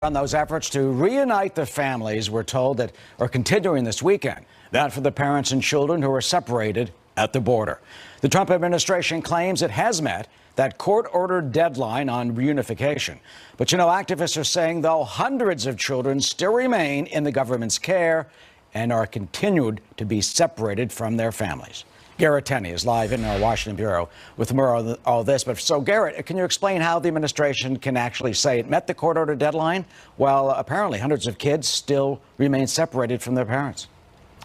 On those efforts to reunite the families, we're told, that are continuing this weekend. That for the parents and children who are separated at the border. The Trump administration claims it has met that court-ordered deadline on reunification. But, activists are saying, though, hundreds of children still remain in the government's care and are continued to be separated from their families. Garrett Tenney is live in our Washington bureau with more on all this. But so, Garrett, can you explain how the administration can actually say it met the court-order deadline while apparently hundreds of kids still remain separated from their parents?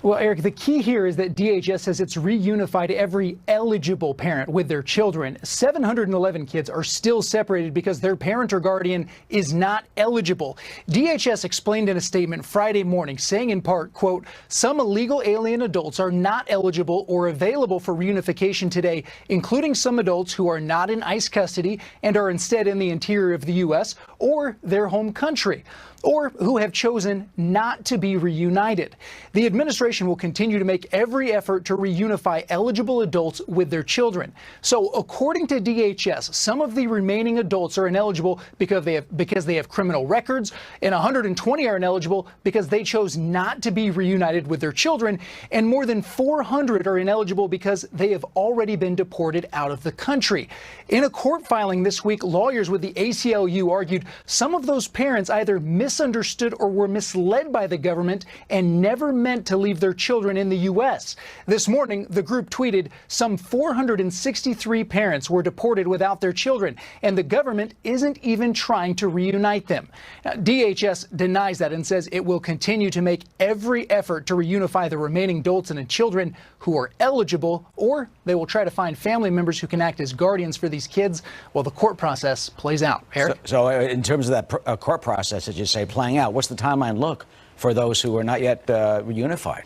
Well, Eric, the key here is that DHS says it's reunified every eligible parent with their children. 711 kids are still separated because their parent or guardian is not eligible. DHS explained in a statement Friday morning, saying in part, quote, some illegal alien adults are not eligible or available for reunification today, including some adults who are not in ICE custody and are instead in the interior of the U.S. or their home country, or who have chosen not to be reunited. The administration will continue to make every effort to reunify eligible adults with their children. So according to DHS, some of the remaining adults are ineligible because they have criminal records, and 120 are ineligible because they chose not to be reunited with their children, and more than 400 are ineligible because they have already been deported out of the country. In a court filing this week, lawyers with the ACLU argued some of those parents either misunderstood or were misled by the government and never meant to leave their children in the U.S. This morning, the group tweeted some 463 parents were deported without their children, and the government isn't even trying to reunite them. Now, DHS denies that and says it will continue to make every effort to reunify the remaining adults and children who are eligible, or they will try to find family members who can act as guardians for these kids while the court process plays out. Eric? So in terms of that court process, as you say, playing out, what's the timeline look for those who are not yet reunified?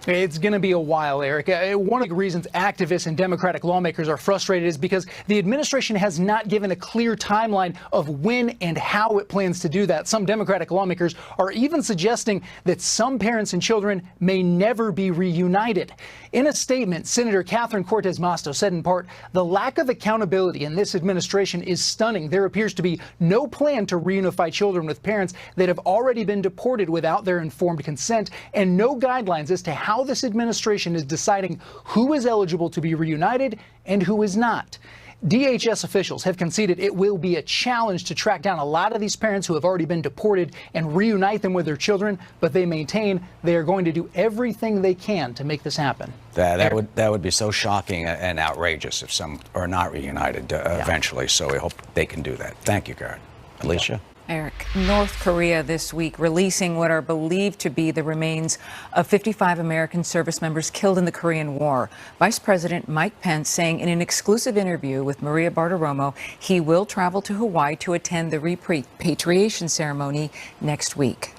It's going to be a while, Eric. One of the reasons activists and Democratic lawmakers are frustrated is because the administration has not given a clear timeline of when and how it plans to do that. Some Democratic lawmakers are even suggesting that some parents and children may never be reunited. In a statement, Senator Catherine Cortez Masto said in part, the lack of accountability in this administration is stunning. There appears to be no plan to reunify children with parents that have already been deported without their informed consent, and no guidelines as to how this administration is deciding who is eligible to be reunited and who is not. DHS officials have conceded it will be a challenge to track down a lot of these parents who have already been deported and reunite them with their children, but they maintain they are going to do everything they can to make this happen. That would be so shocking and outrageous if some are not reunited eventually. So we hope they can do that. Thank you, Garrett. Alicia? Eric, North Korea this week releasing what are believed to be the remains of 55 American service members killed in the Korean War. Vice President Mike Pence saying in an exclusive interview with Maria Bartiromo he will travel to Hawaii to attend the repatriation ceremony next week.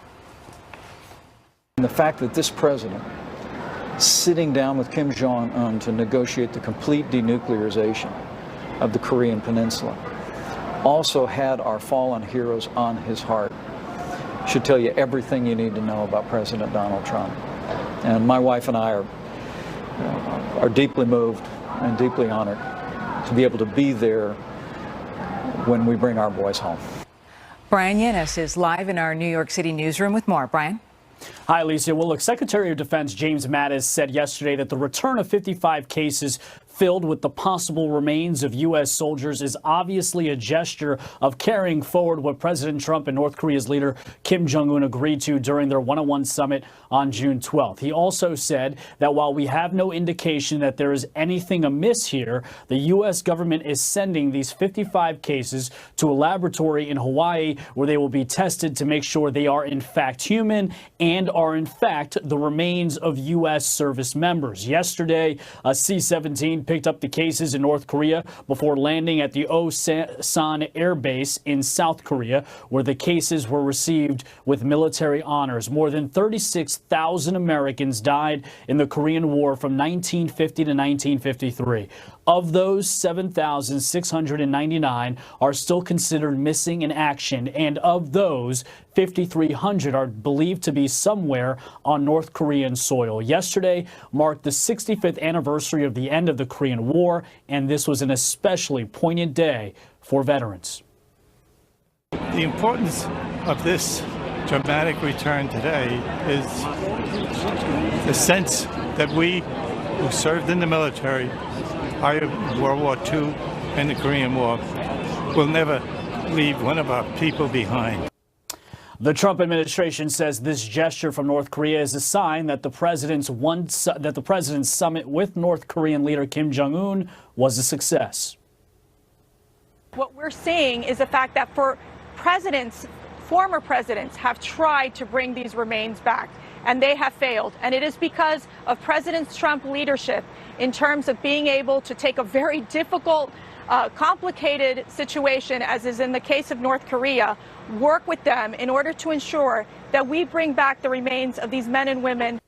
And the fact that this president sitting down with Kim Jong-un to negotiate the complete denuclearization of the Korean Peninsula also had our fallen heroes on his heart should tell you everything you need to know about President Donald Trump. And my wife and I are deeply moved and deeply honored to be able to be there when we bring our boys home. Brian Yanis is live in our New York City newsroom with more. Brian? Hi, Alicia. Well, look, Secretary of Defense James Mattis said yesterday that the return of 55 cases filled with the possible remains of U.S. soldiers is obviously a gesture of carrying forward what President Trump and North Korea's leader Kim Jong-un agreed to during their one-on-one summit on June 12th. He also said that while we have no indication that there is anything amiss here, the U.S. government is sending these 55 cases to a laboratory in Hawaii where they will be tested to make sure they are in fact human and are in fact the remains of U.S. service members. Yesterday, a C-17 picked up the cases in North Korea before landing at the Osan Air Base in South Korea, where the cases were received with military honors. More than 36,000 Americans died in the Korean War from 1950 to 1953. Of those, 7,699 are still considered missing in action, and of those, 5,300 are believed to be somewhere on North Korean soil. Yesterday marked the 65th anniversary of the end of the Korean War, and this was an especially poignant day for veterans. The importance of this dramatic return today is the sense that we who served in the military, either World War II and the Korean War, will never leave one of our people behind. The Trump administration says this gesture from North Korea is a sign that the president's summit with North Korean leader Kim Jong-un was a success. What we're seeing is the fact that former presidents have tried to bring these remains back, and they have failed. And it is because of President Trump's leadership in terms of being able to take a very difficult, complicated situation, as is in the case of North Korea, work with them in order to ensure that we bring back the remains of these men and women.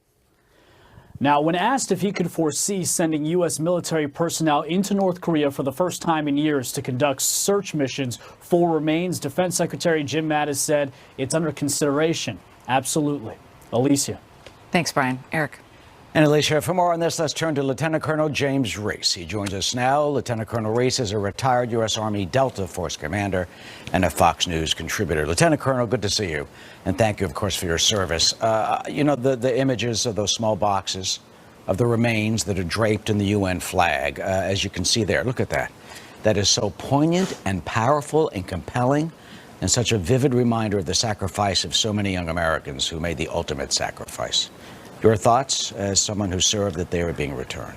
Now, when asked if he could foresee sending U.S. military personnel into North Korea for the first time in years to conduct search missions for remains, Defense Secretary Jim Mattis said it's under consideration. Absolutely. Alicia. Thanks, Brian. Eric. And Alicia, for more on this, let's turn to Lieutenant Colonel James Reese. He joins us now. Lieutenant Colonel Reese is a retired U.S. Army Delta Force commander and a Fox News contributor. Lieutenant Colonel, good to see you. And thank you, of course, for your service. You know, the images of those small boxes of the remains that are draped in the UN flag, as you can see there, look at that. That is so poignant and powerful and compelling, and such a vivid reminder of the sacrifice of so many young Americans who made the ultimate sacrifice. Your thoughts as someone who served that they are being returned?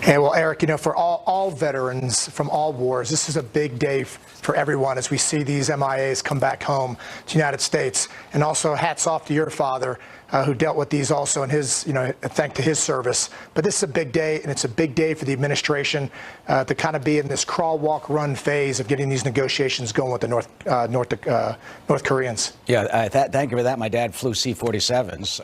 Yeah, well, Eric, you know, for all veterans from all wars, this is a big day for everyone as we see these MIAs come back home to the United States. And also hats off to your father, who dealt with these also in his, you know, thanks to his service. But this is a big day, and it's a big day for the administration to kind of be in this crawl, walk, run phase of getting these negotiations going with the North Koreans. Yeah, thank you for that. My dad flew C-47s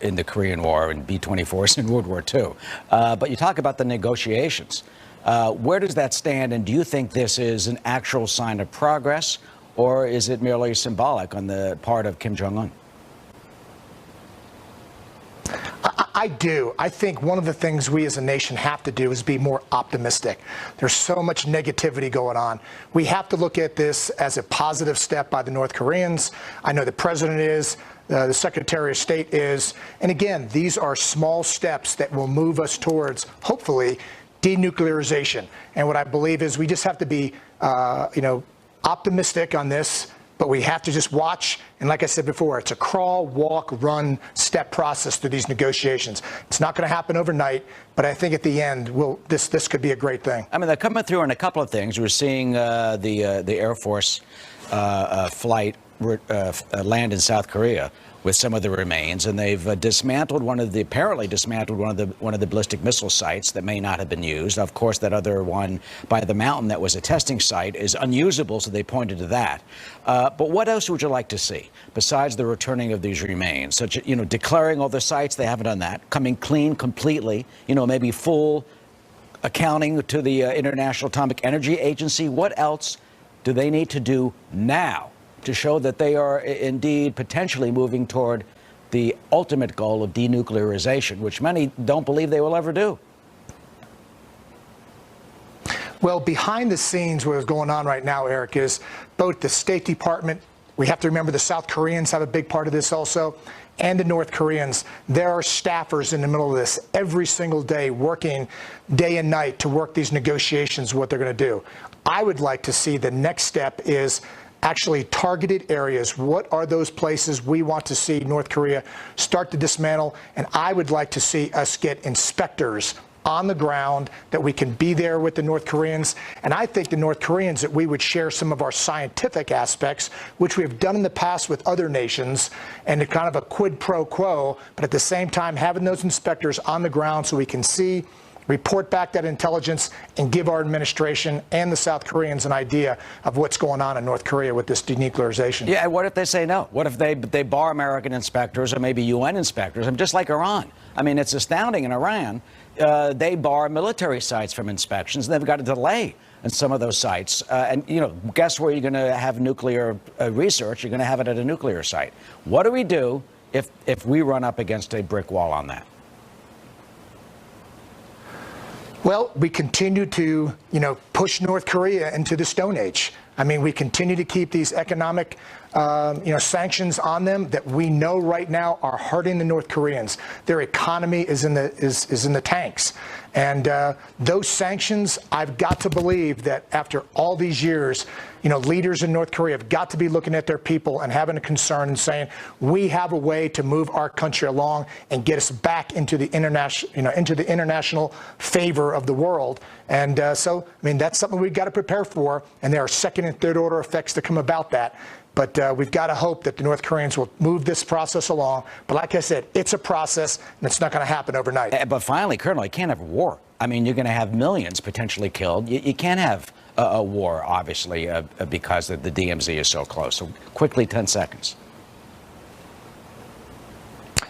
in the Korean War and B-24s in World War II. But you talk about the negotiations. Where does that stand, and do you think this is an actual sign of progress, or is it merely symbolic on the part of Kim Jong-un? I do. I think one of the things we as a nation have to do is be more optimistic. There's so much negativity going on. We have to look at this as a positive step by the North Koreans. I know the president is, the Secretary of State is. And again, these are small steps that will move us towards, hopefully, denuclearization. And what I believe is we just have to be, optimistic on this. But we have to just watch, and like I said before, it's a crawl, walk, run, step process through these negotiations. It's not going to happen overnight, but I think at the end, this could be a great thing. I mean, they're coming through on a couple of things. We're seeing the Air Force flight land in South Korea with some of the remains, and they've apparently dismantled one of the ballistic missile sites that may not have been used. Of course, that other one by the mountain that was a testing site is unusable, so they pointed to that. But what else would you like to see besides the returning of these remains? Such, declaring all the sites, they haven't done that. Coming clean completely, maybe full accounting to the International Atomic Energy Agency. What else do they need to do now to show that they are indeed potentially moving toward the ultimate goal of denuclearization, which many don't believe they will ever do? Well, behind the scenes, what is going on right now, Eric, is both the State Department, we have to remember the South Koreans have a big part of this also, and the North Koreans. There are staffers in the middle of this every single day working day and night to work these negotiations, what they're going to do. I would like to see the next step is actually targeted areas. What are those places we want to see North Korea start to dismantle? And I would like to see us get inspectors on the ground, that we can be there with the North Koreans. And I think the North Koreans, that we would share some of our scientific aspects, which we have done in the past with other nations, and kind of a quid pro quo, but at the same time having those inspectors on the ground so we can see, report back that intelligence, and give our administration and the South Koreans an idea of what's going on in North Korea with this denuclearization. Yeah, what if they say no? What if they bar American inspectors or maybe UN inspectors? I'm just like Iran. I mean, it's astounding in Iran. They bar military sites from inspections, and they've got a delay in some of those sites. And, guess where you're going to have nuclear research? You're going to have it at a nuclear site. What do we do if we run up against a brick wall on that? Well, we continue to, push North Korea into the Stone Age. I mean, we continue to keep these economic sanctions on them that we know right now are hurting the North Koreans. Their economy is in the tanks. And those sanctions, I've got to believe that after all these years, leaders in North Korea have got to be looking at their people and having a concern and saying, we have a way to move our country along and get us back into the international favor of the world. And so, I mean, that's something we've got to prepare for. And there are second and third order effects to come about that. But we've got to hope that the North Koreans will move this process along. But like I said, it's a process, and it's not going to happen overnight. But finally, Colonel, you can't have a war. I mean, you're going to have millions potentially killed. You can't have a war, obviously, because the DMZ is so close. So quickly, 10 seconds.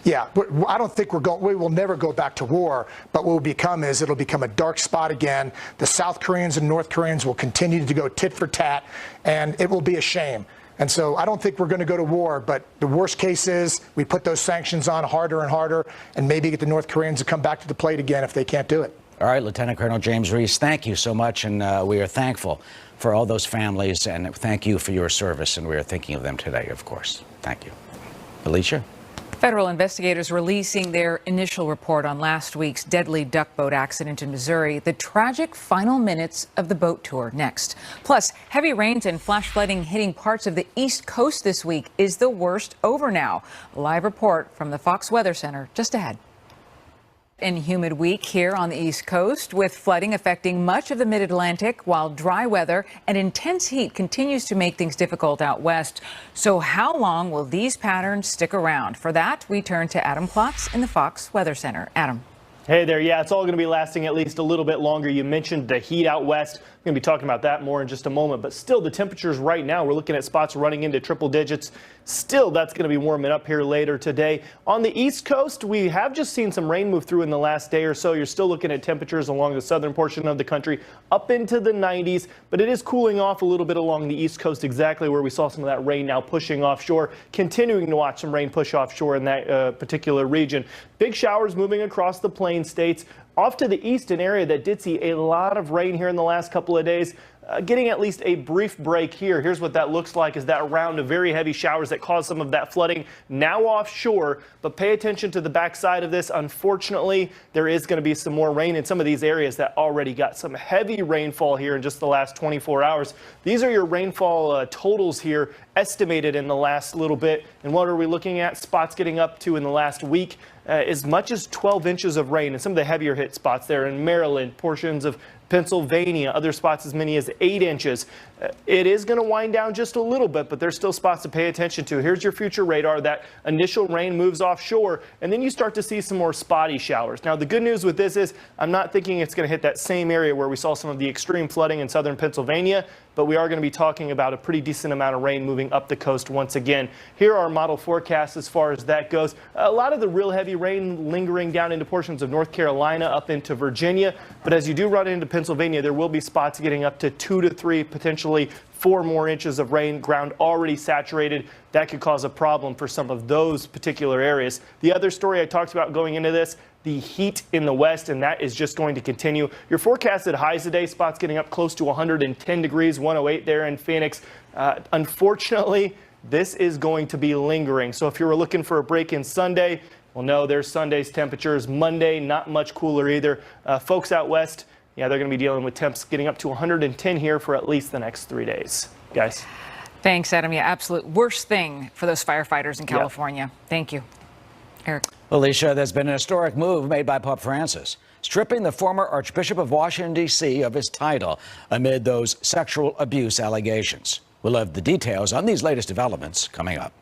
Yeah, I don't think we will never go back to war, but what will become is it'll become a dark spot again. The South Koreans and North Koreans will continue to go tit for tat, and it will be a shame. And so I don't think we're going to go to war, but the worst case is we put those sanctions on harder and harder and maybe get the North Koreans to come back to the plate again if they can't do it. All right, Lieutenant Colonel James Reese, thank you so much, and we are thankful for all those families, and thank you for your service, and we are thinking of them today, of course. Thank you. Alicia? Federal investigators releasing their initial report on last week's deadly duck boat accident in Missouri, the tragic final minutes of the boat tour next. Plus, heavy rains and flash flooding hitting parts of the East Coast this week. Is the worst over now? A live report from the Fox Weather Center just ahead. An humid week here on the East Coast, with flooding affecting much of the mid-Atlantic, while dry weather and intense heat continues to make things difficult out west. So how long will these patterns stick around? For that, we turn to Adam Klotz in the Fox Weather Center. Adam. Hey there. Yeah, it's all going to be lasting at least a little bit longer. You mentioned the heat out west. We're going to be talking about that more in just a moment. But still, the temperatures right now, we're looking at spots running into triple digits. Still, that's going to be warming up here later today. On the East Coast, we have just seen some rain move through in the last day or so. You're still looking at temperatures along the southern portion of the country up into the 90s. But it is cooling off a little bit along the East Coast, exactly where we saw some of that rain now pushing offshore. Continuing to watch some rain push offshore in that particular region. Big showers moving across the plain states. Off to the east, an area that did see a lot of rain here in the last couple of days. Getting at least a brief break here. Here's what that looks like, is that round of very heavy showers that caused some of that flooding now offshore. But pay attention to the backside of this. Unfortunately, there is going to be some more rain in some of these areas that already got some heavy rainfall here in just the last 24 hours. These are your rainfall totals here estimated in the last little bit. And what are we looking at? Spots getting up to in the last week as much as 12 inches of rain in some of the heavier hit spots there in Maryland, portions of Pennsylvania, other spots as many as 8 inches. It is going to wind down just a little bit, but there's still spots to pay attention to. Here's your future radar. That initial rain moves offshore, and then you start to see some more spotty showers. Now, the good news with this is I'm not thinking it's going to hit that same area where we saw some of the extreme flooding in southern Pennsylvania, but we are going to be talking about a pretty decent amount of rain moving up the coast once again. Here are our model forecasts as far as that goes. A lot of the real heavy rain lingering down into portions of North Carolina, up into Virginia, but as you do run into Pennsylvania, there will be spots getting up to 2 to 3, potentially 4 more inches of rain, ground already saturated. That could cause a problem for some of those particular areas. The other story I talked about going into this, the heat in the west, and that is just going to continue. Your forecasted highs today, spots getting up close to 110 degrees, 108 there in Phoenix. Unfortunately, this is going to be lingering. So if you were looking for a break in Sunday, well, no, there's Sunday's temperatures. Monday, not much cooler either. Folks out west, yeah, they're going to be dealing with temps getting up to 110 here for at least the next 3 days. Guys. Thanks, Adam. Yeah, absolute worst thing for those firefighters in California. Yeah. Thank you. Eric. Alicia, there's been an historic move made by Pope Francis, stripping the former Archbishop of Washington, D.C. of his title amid those sexual abuse allegations. We'll have the details on these latest developments coming up.